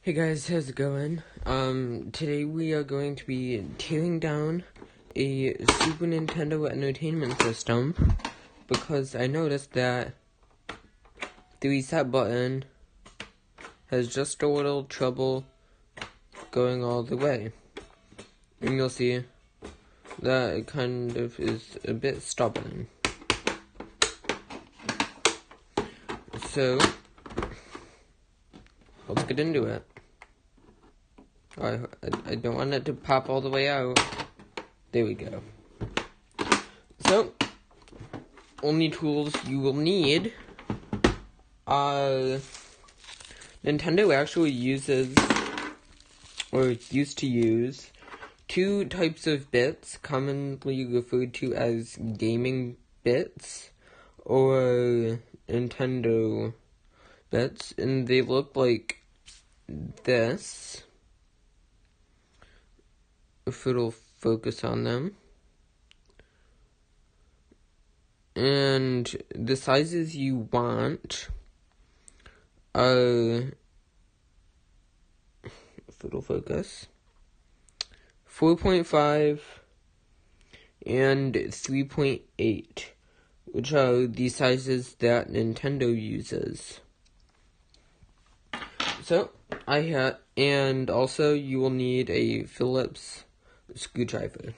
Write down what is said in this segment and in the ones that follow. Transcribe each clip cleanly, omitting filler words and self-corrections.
Hey guys, how's it going? Today we are going to be tearing down a Super Nintendo Entertainment System because I noticed that the reset button has just a little trouble going all the way. And you'll see that it kind of is a bit stubborn. So, let's get into it. I don't want it to pop all the way out. There we go. So, only tools you will need are... Nintendo actually uses, or used to use, two types of bits, commonly referred to as gaming bits, or Nintendo bits, and they look like this. If it'll focus on them. And the sizes you want are, if it'll focus, 4.5 and 3.8, which are the sizes that Nintendo uses. So, and also you will need a Phillips screwdriver.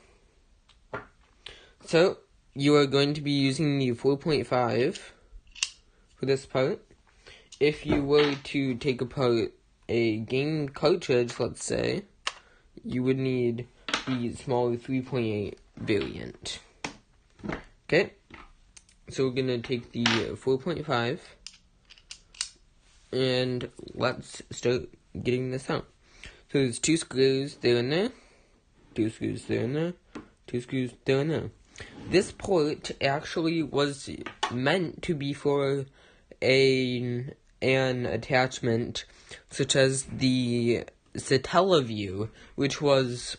So, you are going to be using the 4.5 for this part. If you were to take apart a game cartridge, let's say, you would need the smaller 3.8 variant. Okay, so we're going to take the 4.5 and let's start getting this out. So there's two screws there and there. Two screws there and there, two screws there and there. This port actually was meant to be for an attachment such as the Satellaview, which was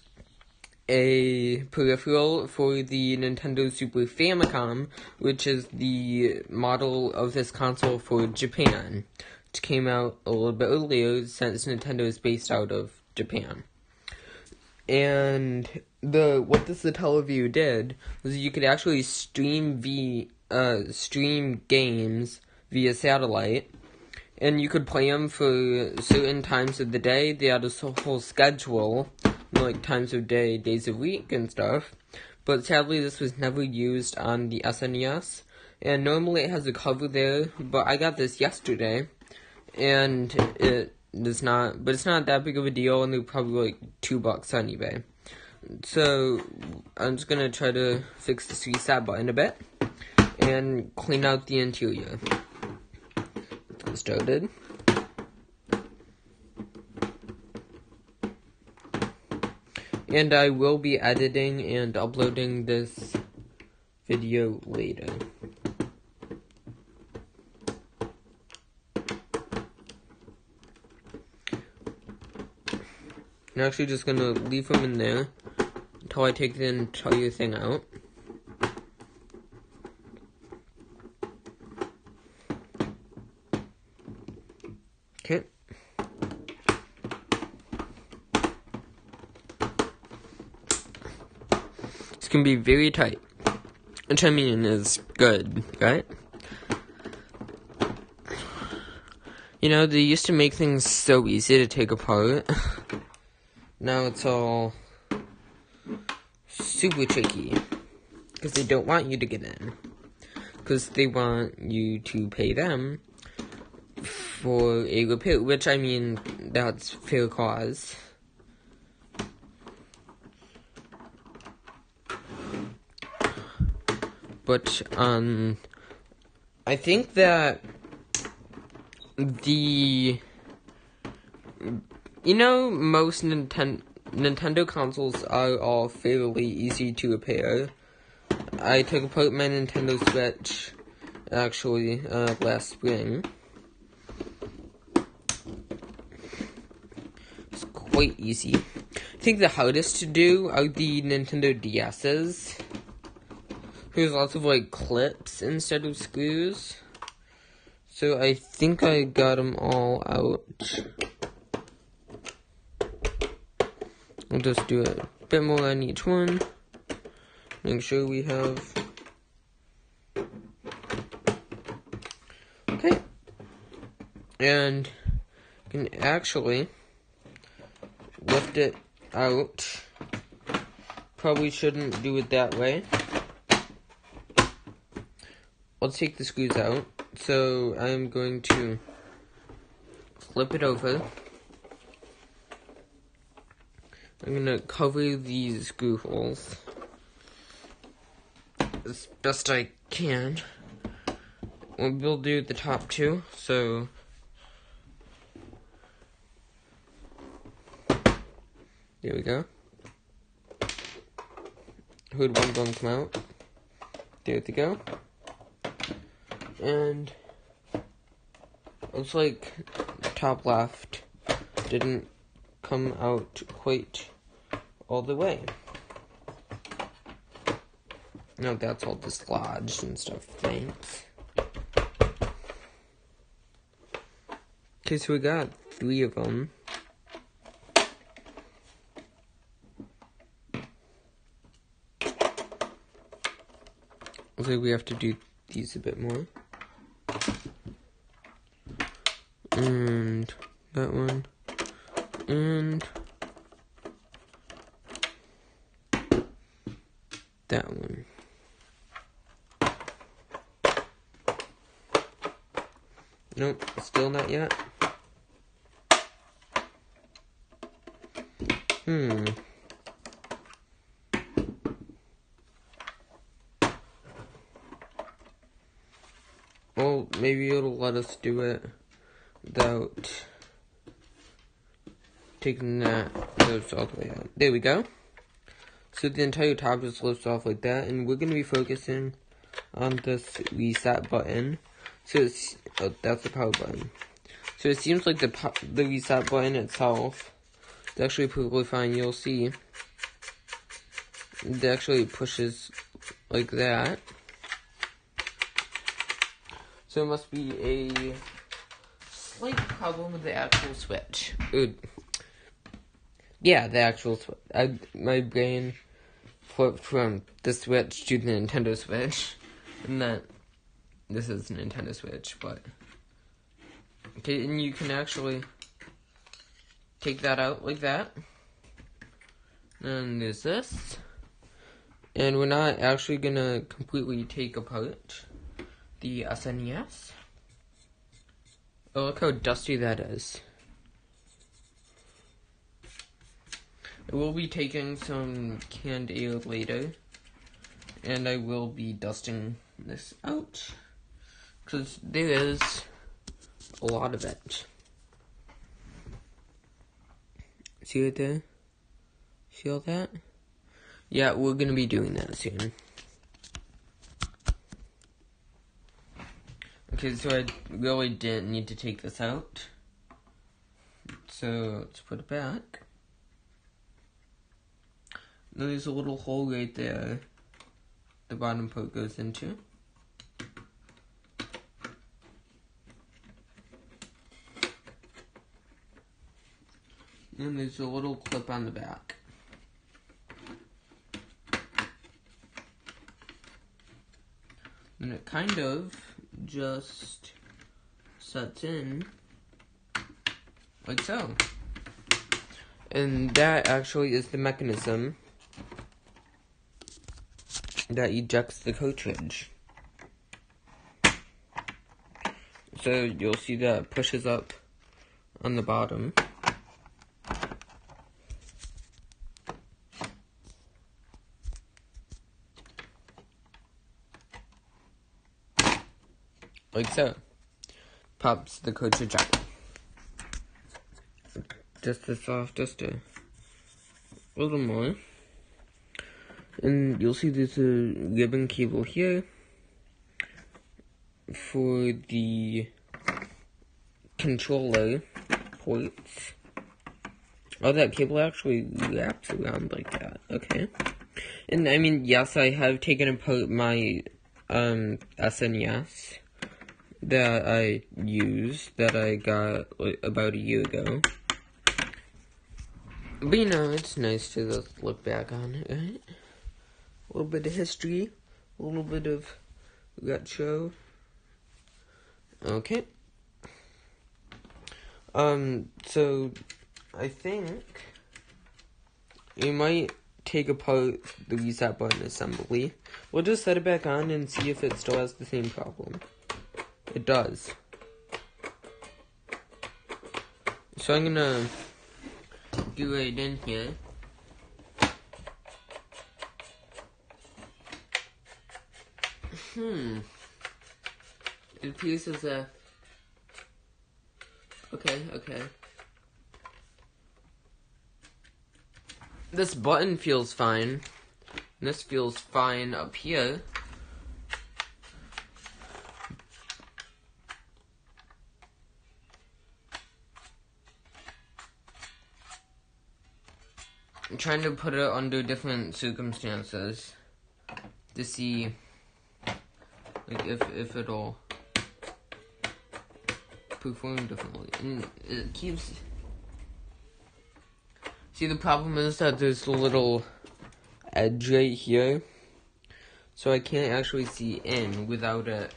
a peripheral for the Nintendo Super Famicom, which is the model of this console for Japan, which came out a little bit earlier since Nintendo is based out of Japan. And what the Satellaview did was you could actually stream games via satellite, and you could play them for certain times of the day. They had a whole schedule, like times of day, days of week, and stuff. But sadly, this was never used on the SNES, and normally it has a cover there. But I got this yesterday, and it's not that big of a deal, and they're probably like $2 on eBay. So I'm just gonna try to fix this reset button a bit and clean out the interior. Let's get started. And I will be editing and uploading this video later. I'm actually just going to leave them in there until I take the entire thing out. Okay. It's going to be very tight, which I mean is good, right? You know, they used to make things so easy to take apart. Now it's all super tricky, because they don't want you to get in, because they want you to pay them for a repair, which, I mean, that's fair cause. But, I think that most Nintendo consoles are all fairly easy to repair. I took apart my Nintendo Switch, actually, last spring. It's quite easy. I think the hardest to do are the Nintendo DS's. There's lots of, like, clips instead of screws. So I think I got them all out. I'll just do a bit more on each one. Make sure we have... Okay. And you can actually lift it out. Probably shouldn't do it that way. I'll take the screws out. So I'm going to flip it over. I'm going to cover these screw holes as best I can. We'll do the top two, so there we go. Hood one going to come out. There we go. And looks like the top left didn't come out quite all the way. No, that's all dislodged and stuff. Thanks. Okay, so we got 3 of them. Looks like we have to do these a bit more. And that one. And that one. Nope, still not yet. Well, maybe it'll let us do it without taking those all the way out. There we go. So the entire top just lifts off like that, and we're going to be focusing on this reset button. So it's, oh, that's the power button. So it seems like the reset button itself is actually perfectly fine. You'll see it actually pushes like that. So it must be a slight problem with the actual switch. Yeah, the actual switch. My brain flipped from the Switch to the Nintendo Switch, and that this is the Nintendo Switch, but okay, and you can actually take that out like that. And there's this, and we're not actually gonna completely take apart the SNES. Oh, look how dusty that is. I will be taking some canned air later, and I will be dusting this out, because there is a lot of it. See right there? See all that? Yeah, we're going to be doing that soon. Okay, so I really didn't need to take this out. So, let's put it back. Now there's a little hole right there the bottom part goes into. And there's a little clip on the back. And it kind of just sets in like so. And that actually is the mechanism that ejects the cartridge. So you'll see that it pushes up on the bottom. Like so. Pops the cartridge out. Just this off, just a little more. And you'll see there's a ribbon cable here for the controller ports. Oh, that cable actually wraps around like that. Okay. And I mean, yes, I have taken apart my SNES that I used, that I got like, about a year ago. But it's nice to just look back on it, right? A little bit of history, a little bit of retro. Okay. So I think you might take apart the reset button assembly. We'll just set it back on and see if it still has the same problem. It does. So I'm gonna do it in here. It appears as a... Okay. This button feels fine. This feels fine up here. I'm trying to put it under different circumstances to see like if it'll perform differently. And it keeps... See, the problem is that there's a little edge right here, so I can't actually see in without it.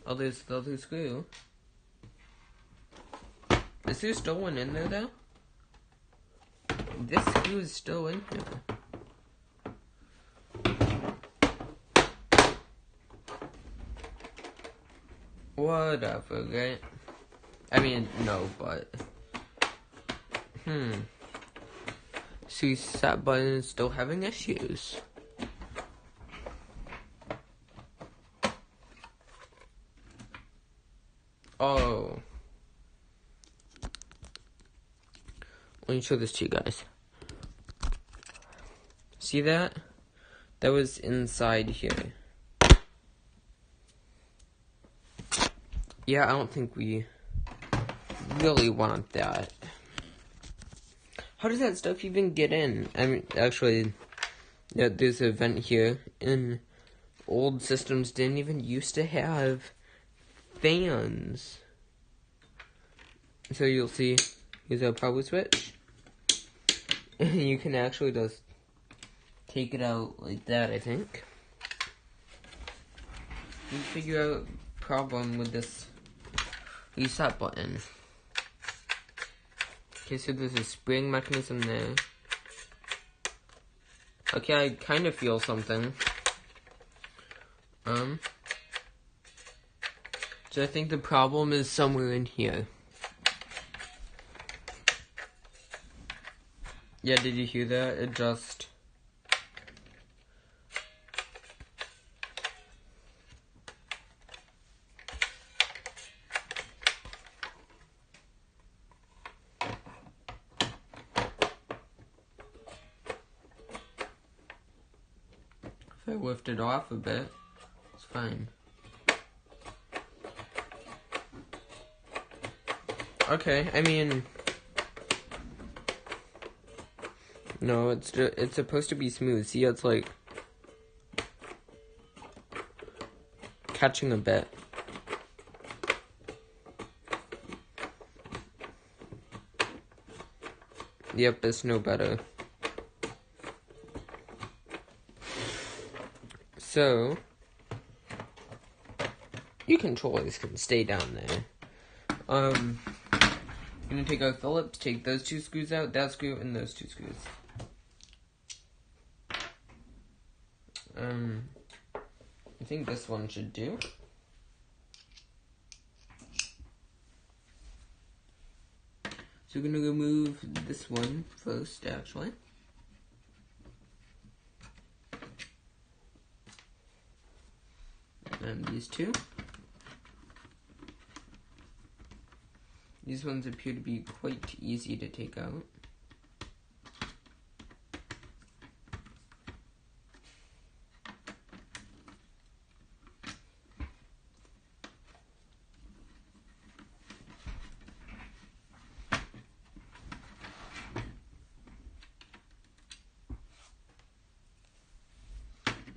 Oh, there's the other screw. Is there still one in there, though? This screw is still in here. Whatever, right? I mean, no, but... See, that button is still having issues. Oh. Let me show this to you guys. See that? That was inside here. Yeah, I don't think we really want that. How does that stuff even get in? I mean, actually, yeah, there's a vent here, and old systems didn't even used to have fans. So you'll see, here's our power switch. And you can actually just take it out like that, I think. You figure out problem with this reset button. Okay, so there's a spring mechanism there. Okay, I kind of feel something. So I think the problem is somewhere in here. Yeah, did you hear that? It just... If I lift it off a bit, it's fine. Okay, I mean... No, it's supposed to be smooth. See, it's like... catching a bit. Yep, it's no better. So, your controllers can stay down there. I'm gonna take our Phillips, take those two screws out, that screw, and those two screws. I think this one should do. So we're gonna remove this one first, actually. And these two. These ones appear to be quite easy to take out.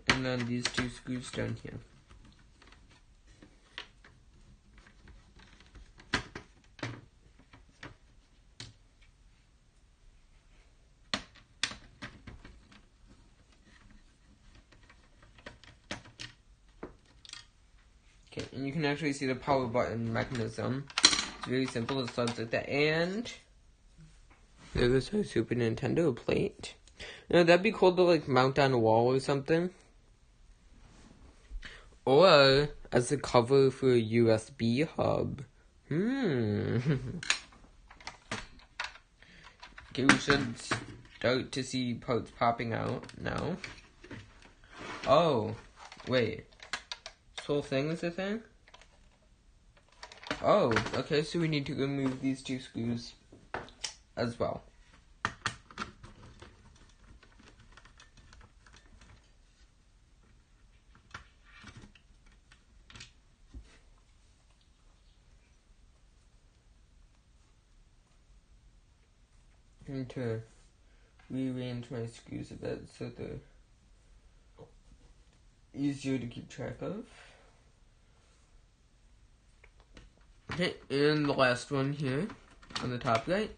And then these two screws down here. Okay, and you can actually see the power button mechanism. It's very simple. It starts like that, and there goes our Super Nintendo plate. You know, that'd be cool to like mount on a wall or something, or as a cover for a USB hub. Okay, we should start to see parts popping out now. Oh, wait. This whole thing is a thing? Oh, okay, so we need to remove these 2 screws as well. I need to rearrange my screws a bit so they're easier to keep track of. Okay, and the last one here on the top right.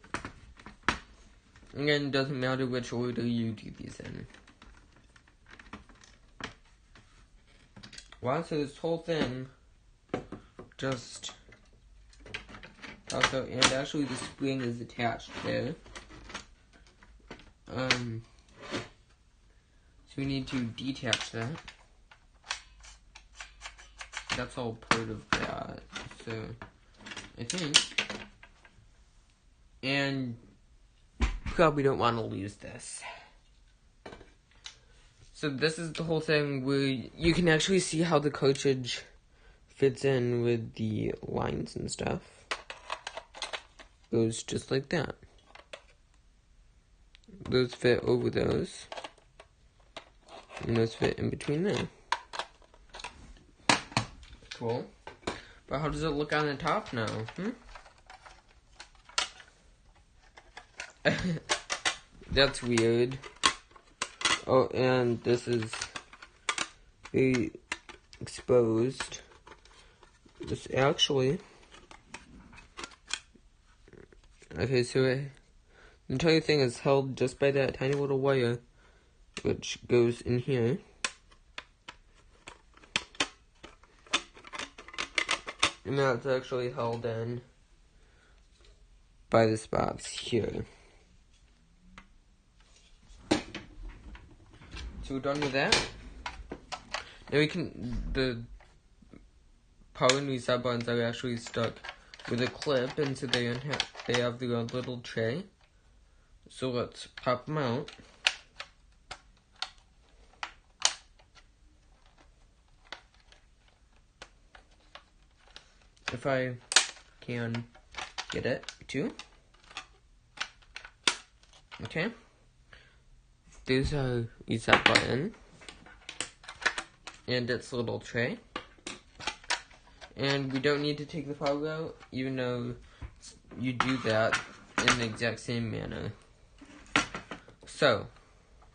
Again, it doesn't matter which order you do these in. Wow, so this whole thing just also, and actually the spring is attached there. So we need to detach that. That's all part of that. So I think, and probably don't want to lose this. So this is the whole thing where you can actually see how the cartridge fits in with the lines and stuff. Goes just like that. Those fit over those. And those fit in between there. Cool. But how does it look on the top now? That's weird. Oh, and this is very exposed. This actually... Okay, so the entire thing is held just by that tiny little wire, which goes in here. And that's actually held in by this box here. So we're done with that. Now we can, the power and reset buttons are actually stuck with a clip, and so they have their own little tray. So let's pop them out. If I can get it too. Okay. There's our reset button and its little tray. And we don't need to take the power out, even though you do that in the exact same manner. So,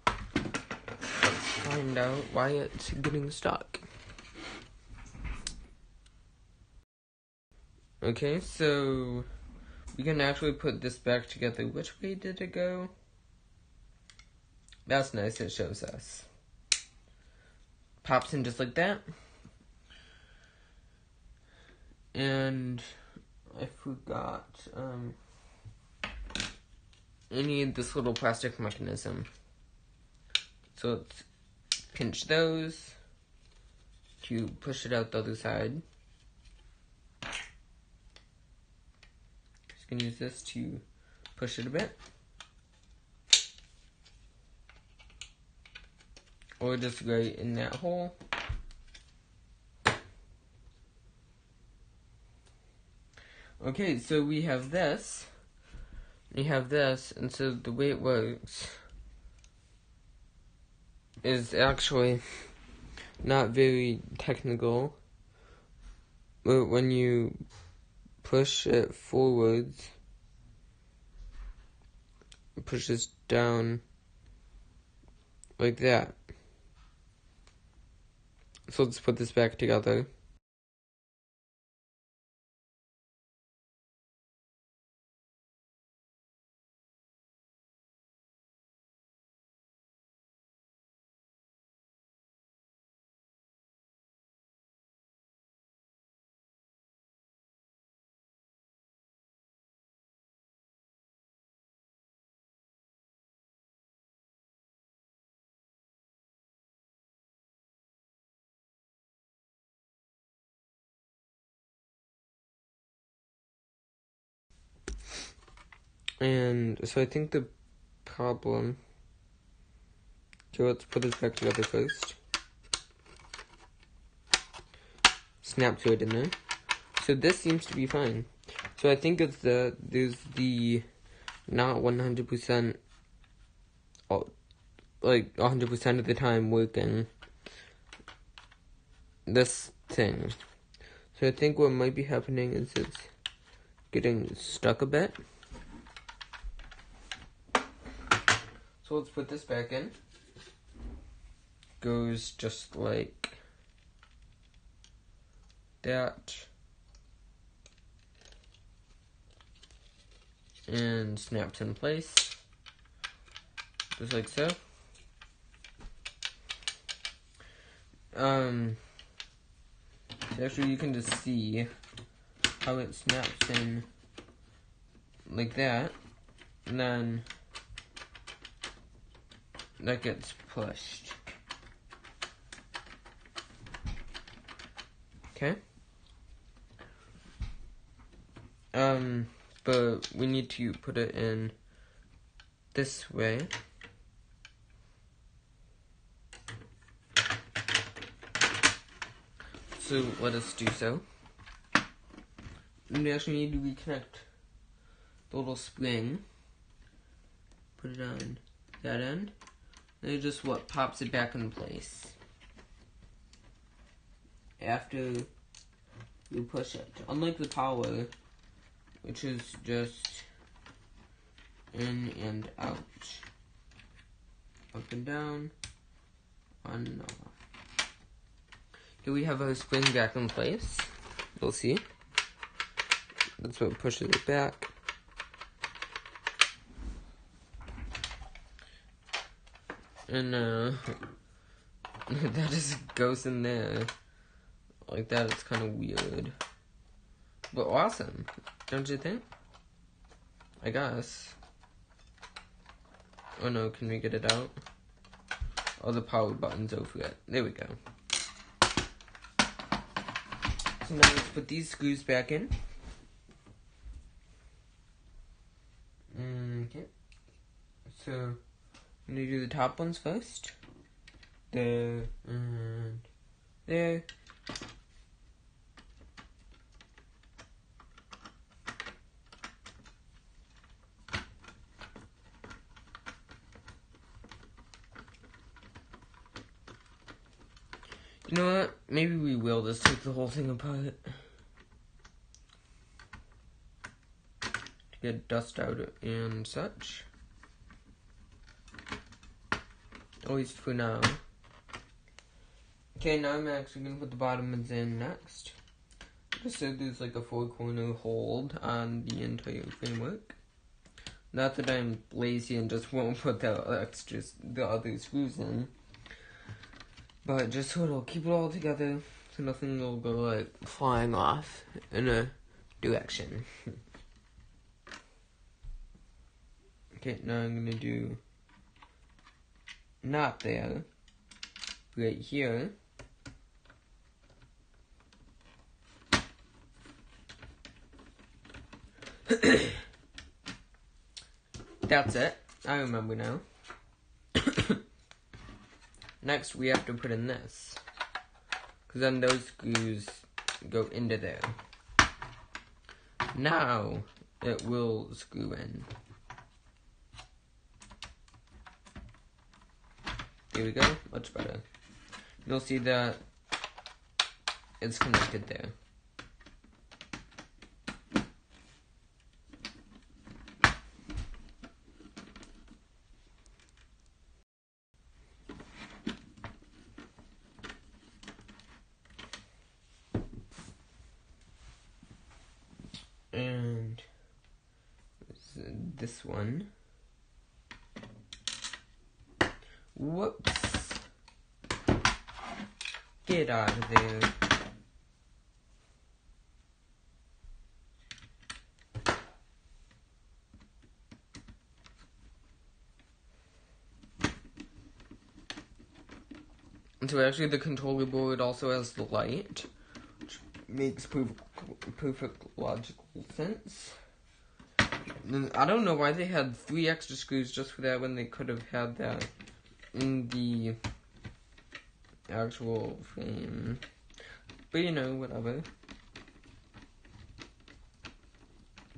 let's find out why it's getting stuck. Okay, so we can actually put this back together. Which way did it go? That's nice, it shows us. Pops in just like that. And I forgot, I need this little plastic mechanism. So let's pinch those to push it out the other side. Just gonna use this to push it a bit. Or just right in that hole. Okay, so we have this. We have this, and so the way it works is actually not very technical. But when you push it forwards, it pushes down like that. So let's put this back together. And so I think the problem... Okay, let's put this back together first. Snap to it in there. So this seems to be fine. So I think it's there's the not 100%, like 100% of the time working this thing. So I think what might be happening is it's getting stuck a bit. So let's put this back in. Goes just like that. And snaps in place. Just like so. Actually you can just see how it snaps in like that. And then that gets pushed. Okay. But we need to put it in this way. So let us do so. And we actually need to reconnect the little spring. Put it on that end. And it just pops it back in place. After you push it. Unlike the power, which is just in and out. Up and down. On and off. Here we have our spring back in place. You'll see. That's what pushes it back. And that just goes in there. Like that, it's kind of weird. But awesome, don't you think? I guess. Oh no, can we get it out? Oh, the power button's over it. There we go. So now let's put these screws back in. Okay. So, I'm gonna do the top ones first. There, and there. You know what? Maybe we will just take the whole thing apart. To get dust out and such. At least for now. Okay, now I'm actually going to put the bottoms in next. Just so there's like a 4-corner hold on the entire framework. Not that I'm lazy and just won't put the other screws in. But just so it'll keep it all together, so nothing will go like flying off in a direction. Okay, now I'm gonna do not there, right here. That's it. I remember now. Next, we have to put in this. Because then those screws go into there. Now, it will screw in. There we go. Much better. You'll see that it's connected there. And this one. Whoops. Get out of there. And so actually the controller board also has the light, which makes perfect logical sense. I don't know why they had 3 extra screws just for that when they could have had that in the actual frame. But you know, whatever.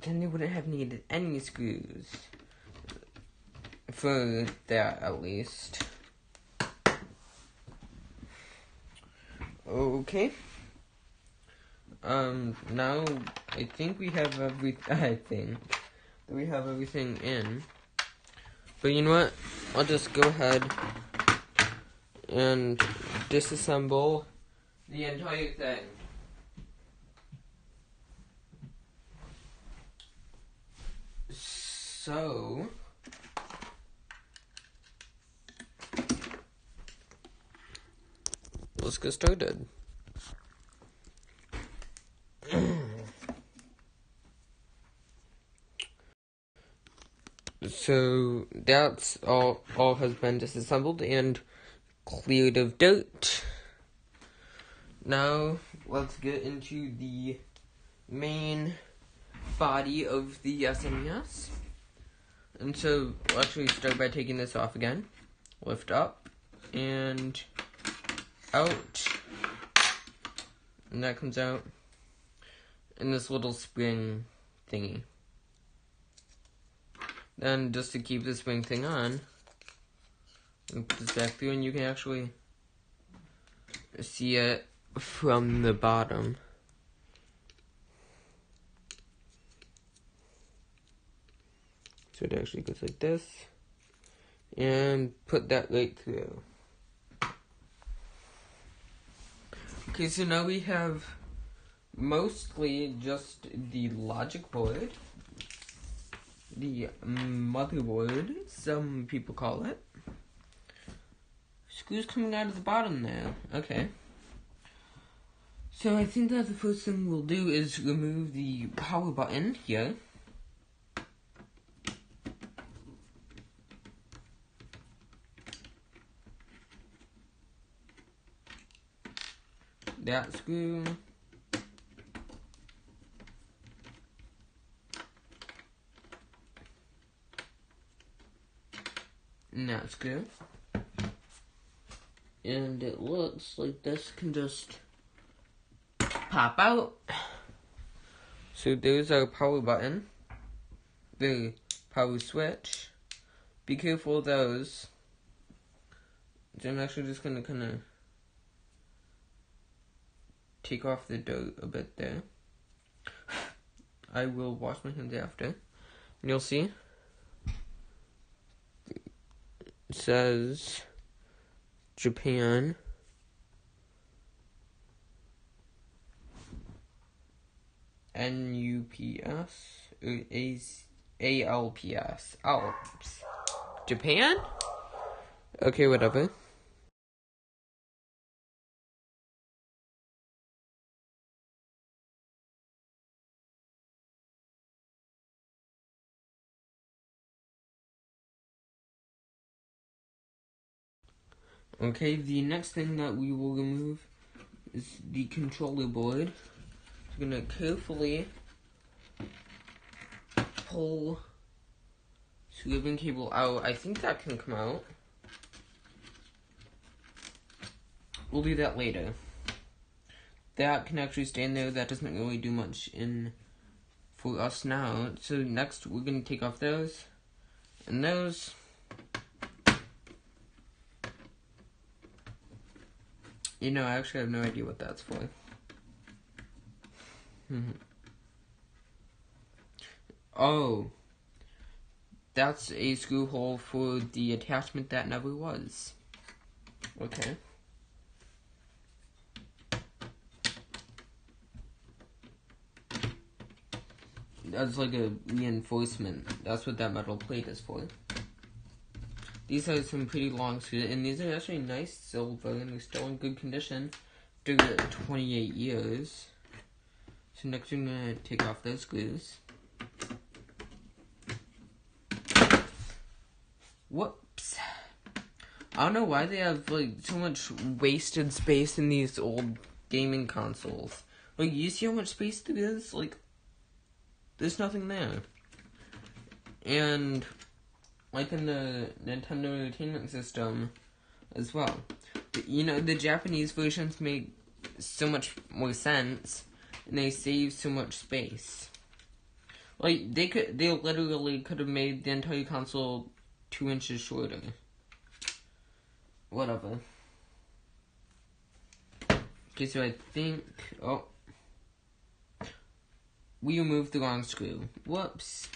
Then they wouldn't have needed any screws. For that, at least. Okay. Now, I think we have everything in. But you know what? I'll just go ahead and disassemble the entire thing. So, let's get started. So that's all has been disassembled and cleared of dirt. Now let's get into the main body of the SNES. And so we'll actually start by taking this off again. Lift up and out. And that comes out in this little spring thingy. Then, just to keep the spring thing on, put this back through and you can actually see it from the bottom. So it actually goes like this. And put that right through. Okay, so now we have mostly just the logic board. The motherboard, some people call it. Screws coming out of the bottom there. Okay. So I think that the first thing we'll do is remove the power button here. That screw. And that's good. And it looks like this can just pop out. So there's our power button. The power switch. Be careful of those. So I'm actually just gonna kinda take off the dirt a bit there. I will wash my hands after. And you'll see. It says Japan. NUPS or ALPS. Alps. Japan? Okay, whatever. Okay, the next thing that we will remove is the controller board. So I'm going to carefully pull the ribbon cable out. I think that can come out. We'll do that later. That can actually stay in there. That doesn't really do much for us now. So next we're going to take off those and those. You know, I actually have no idea what that's for. Oh. That's a screw hole for the attachment that never was. Okay. That's like a reinforcement. That's what that metal plate is for. These are some pretty long screws, and these are actually nice silver, and they're still in good condition after 28 years. So next we're going to take off those screws. Whoops. I don't know why they have, like, so much wasted space in these old gaming consoles. Like, you see how much space there is? Like, there's nothing there. And like in the Nintendo Entertainment System as well. You know, the Japanese versions make so much more sense, and they save so much space. Like, they literally could have made the entire console 2 inches shorter. Whatever. Okay, so I think, we removed the wrong screw. Whoops.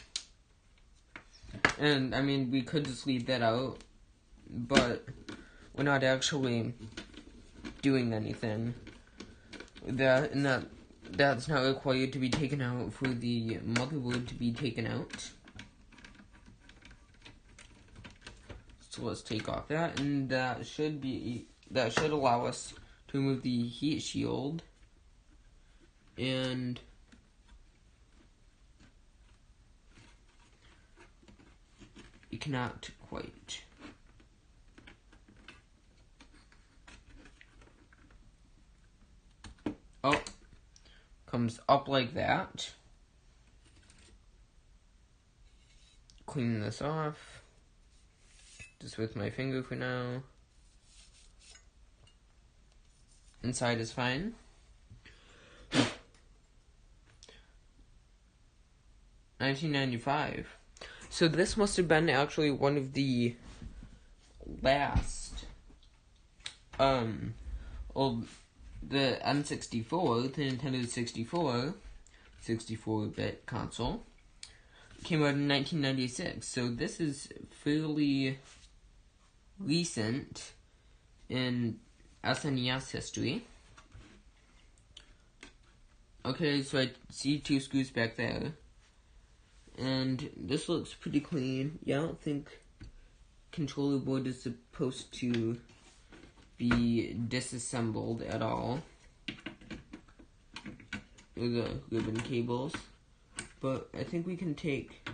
And, I mean, we could just leave that out, but we're not actually doing anything with that, and that's not required to be taken out for the motherboard to be taken out. So let's take off that, and that should allow us to remove the heat shield, and you cannot quite. Comes up like that. Clean this off. Just with my finger for now. Inside is fine. $19.95. So this must have been actually one of the last, the N64, the Nintendo 64-bit console, came out in 1996. So this is fairly recent in SNES history. Okay, so I see 2 screws back there. And this looks pretty clean. Yeah, I don't think controller board is supposed to be disassembled at all. The ribbon cables. But I think we can take...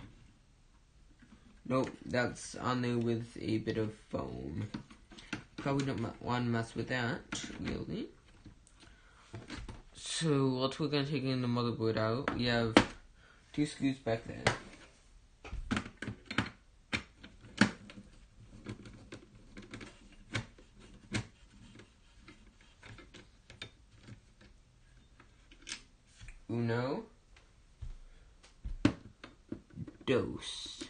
Nope, that's on there with a bit of foam. Probably don't want to mess with that, really. So, what we're going to take in the motherboard out, we have 2 screws back there. Uno. Dos.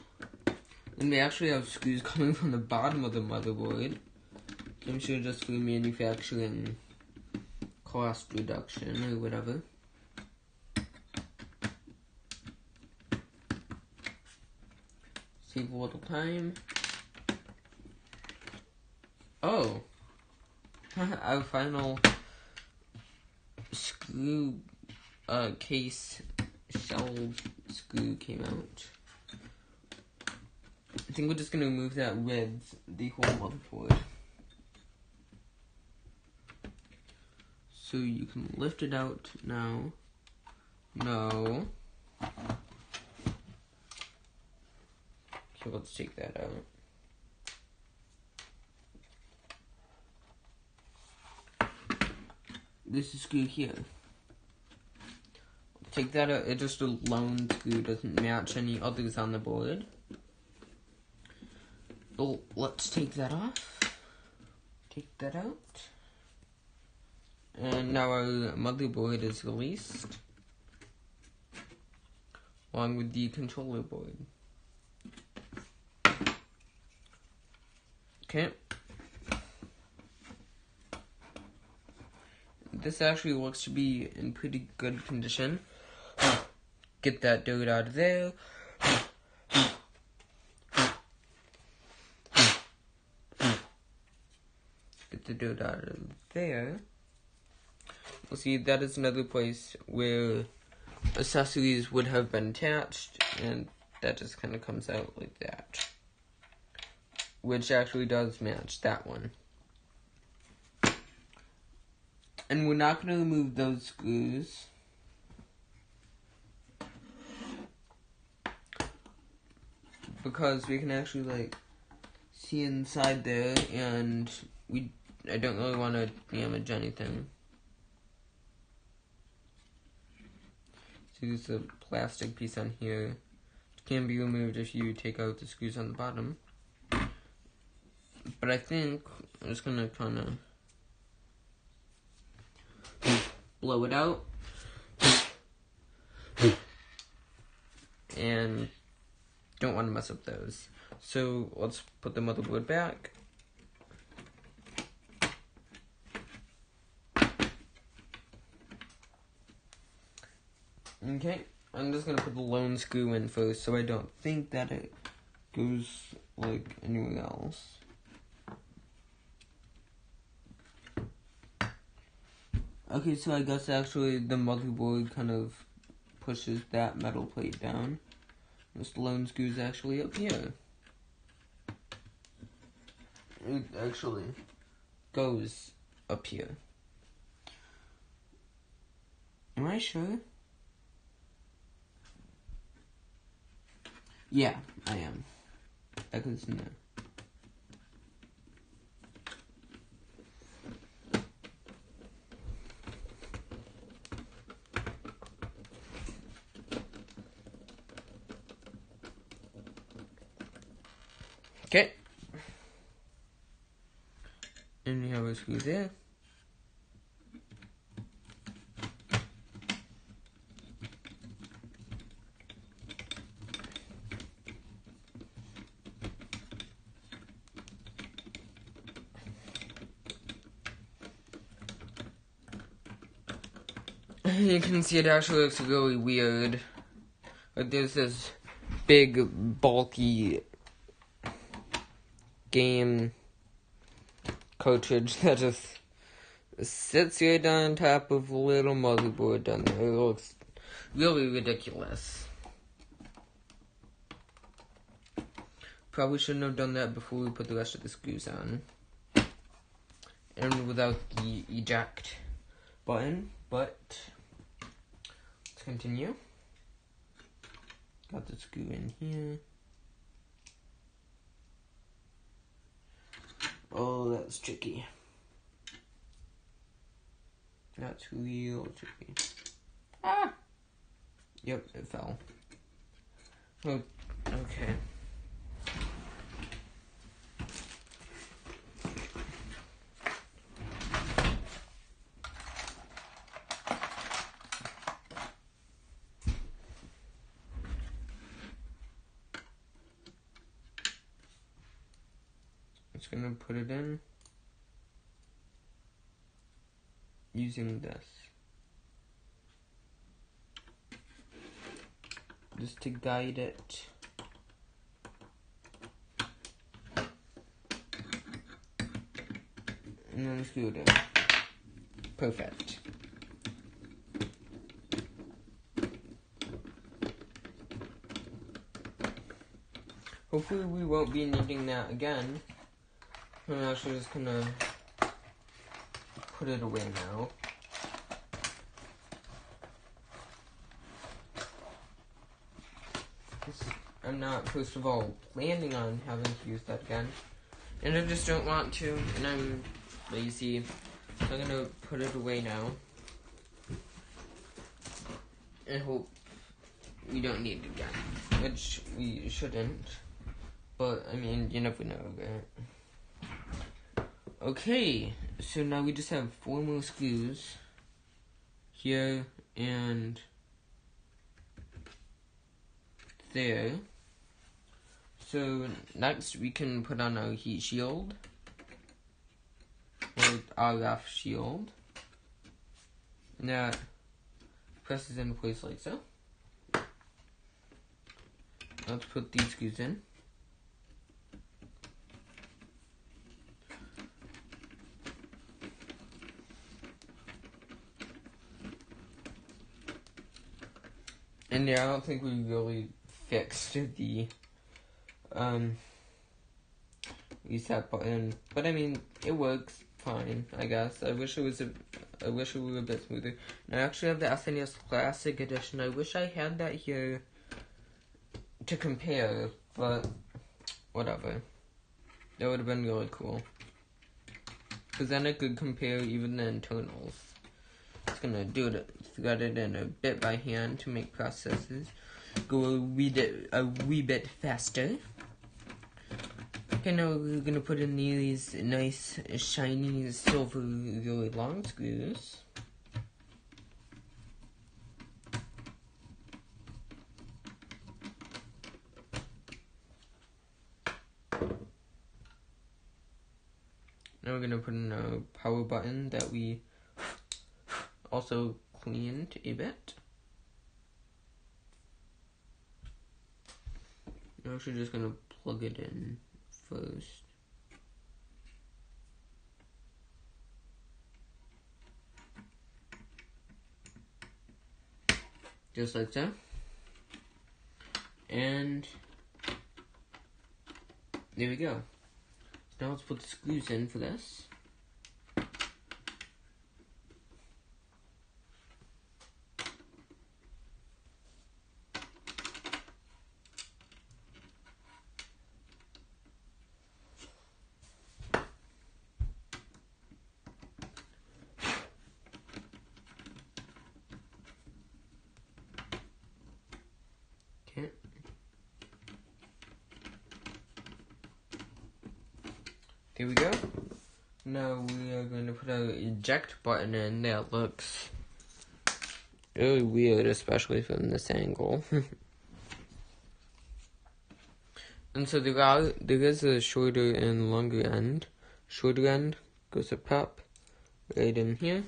And they actually have screws coming from the bottom of the motherboard. I'm sure just for manufacturing cost reduction or whatever. Save a little time. Oh! Our final screw case shell screw came out. I think we're just going to remove that with the whole motherboard. So you can lift it out now. No. Okay, let's take that out. This is screw here. Take that out. It's just a lone screw, doesn't match any others on the board. Oh, let's take that off. Take that out. And now our motherboard is released, along with the controller board. Okay. This actually looks to be in pretty good condition. Get that dirt out of there. Get the dirt out of there. We'll see, that is another place where accessories would have been attached, and that just kind of comes out like that. Which actually does match that one. And we're not going to remove those screws. Because we can actually, like, see inside there, and I don't really want to damage anything. See, there's a plastic piece on here to can be removed if you take out the screws on the bottom. But I think I'm just gonna kind of blow it out. And don't want to mess up those. So let's put the motherboard back. Okay, I'm just gonna put the lone screw in first so I don't think that it goes like anywhere else. Okay, so I guess actually the motherboard kind of pushes that metal plate down. This lone screw is actually up here. It actually goes up here. Am I sure? Yeah, I am. That goes in there. Okay. And we have a screw there. You can see it actually looks really weird. Like there's this big, bulky game cartridge that just sits right on top of a little motherboard down there. It looks really ridiculous. Probably shouldn't have done that before we put the rest of the screws on. And without the eject button, but let's continue. Got the screw in here. Oh, that's tricky. That's real tricky. Ah! Yep, it fell. Oh, okay. Just gonna put it in using this just to guide it. And then screw it in. Perfect. Hopefully we won't be needing that again. I'm actually just gonna put it away now. I'm not, first of all, planning on having to use that again. And I just don't want to, and I'm lazy. So I'm gonna put it away now. And hope we don't need it again. Which we shouldn't. But, I mean, you never know, right? Okay, so now we just have 4 more screws here and there. So next we can put on our heat shield, or RF shield, and that presses into place like so. Let's put these screws in. And yeah, I don't think we really fixed the reset button, but I mean it works fine, I guess. I wish it were a bit smoother. And I actually have the SNES Classic Edition. I wish I had that here to compare, but whatever. That would have been really cool, because then I could compare even the internals. Just gonna thread it in a bit by hand to make processes. go a wee bit faster. Okay, now we're gonna put in these nice shiny silver really long screws. Now we're gonna put in a power button that we also cleaned a bit. Now we're just gonna plug it in first. Just like that. And there we go. Now let's put the screws in for this. Okay. There we go. Now we are going to put an eject button in that looks really weird, especially from this angle. And so there is a shorter and longer end. Shorter end goes up right in here.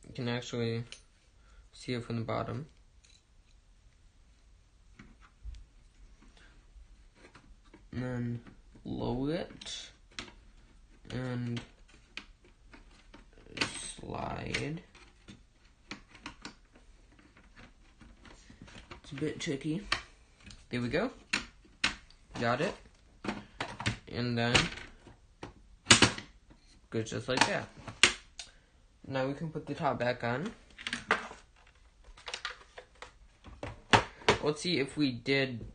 You can actually see it from the bottom. And then lower it and slide. It's a bit tricky. There we go. Got it. And then goes just like that. Now we can put the top back on. Let's see if we did.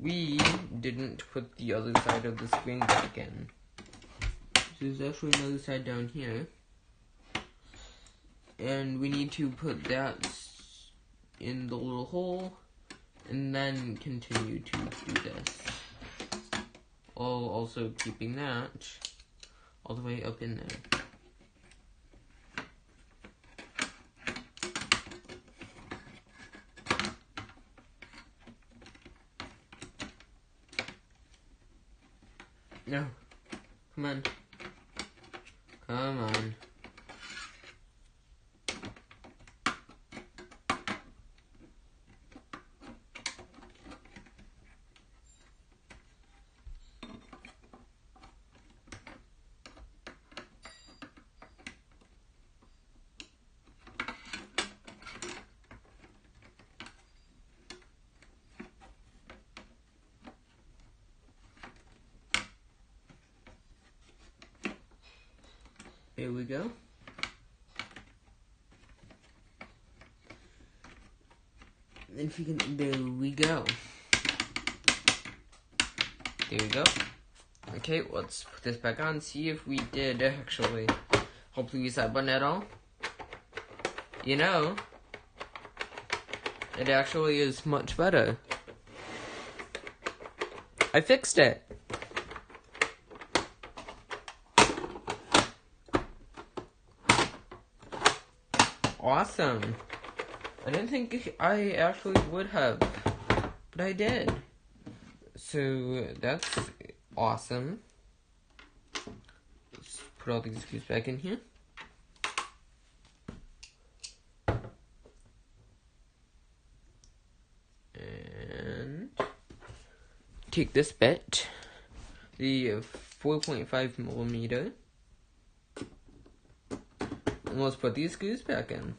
We didn't put the other side of the screen back in. There's actually another side down here. And we need to put that in the little hole and then continue to do this. While also keeping that all the way up in there. No. Come on. Come on. Here we go. If you can, there we go. There we go. Okay, let's put this back on, see if we did actually hopefully use that button at all. You know, it actually is much better. I fixed it. Awesome. I didn't think I actually would have, but I did. So that's awesome. Let's put all these screws back in here. And take this bit, the 4.5 millimeter. And let's put these screws back in.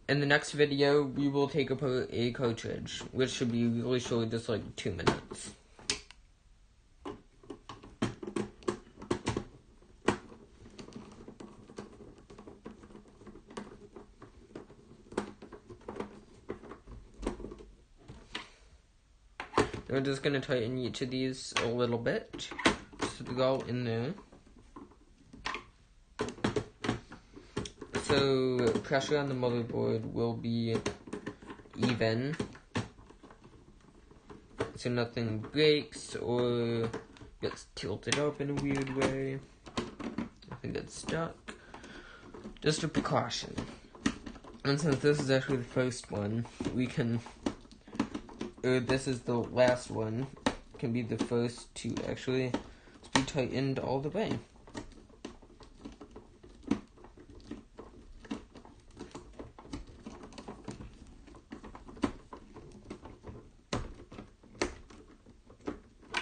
In the next video, we will take apart a cartridge, which should be really short, just like 2 minutes. We're just going to tighten each of these a little bit, just to go in there. so pressure on the motherboard will be even, so nothing breaks or gets tilted up in a weird way. Nothing gets stuck. Just a precaution. And since this is actually the first one, we can, or this is the last one, can be the first to actually be tightened all the way.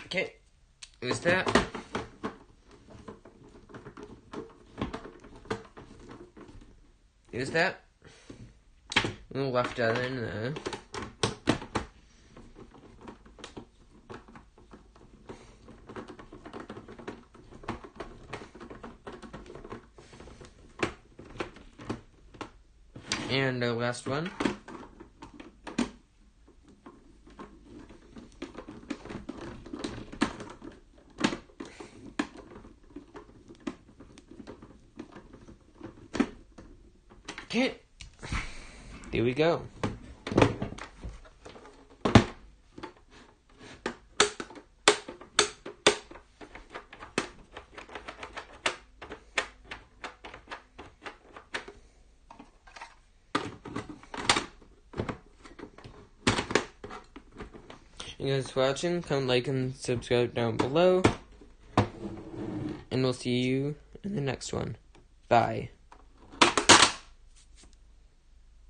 Okay, there's that. There's that. And left that in there. And the last one. Okay, there we go. You guys for watching, comment, like, and subscribe down below. And we'll see you in the next one. Bye.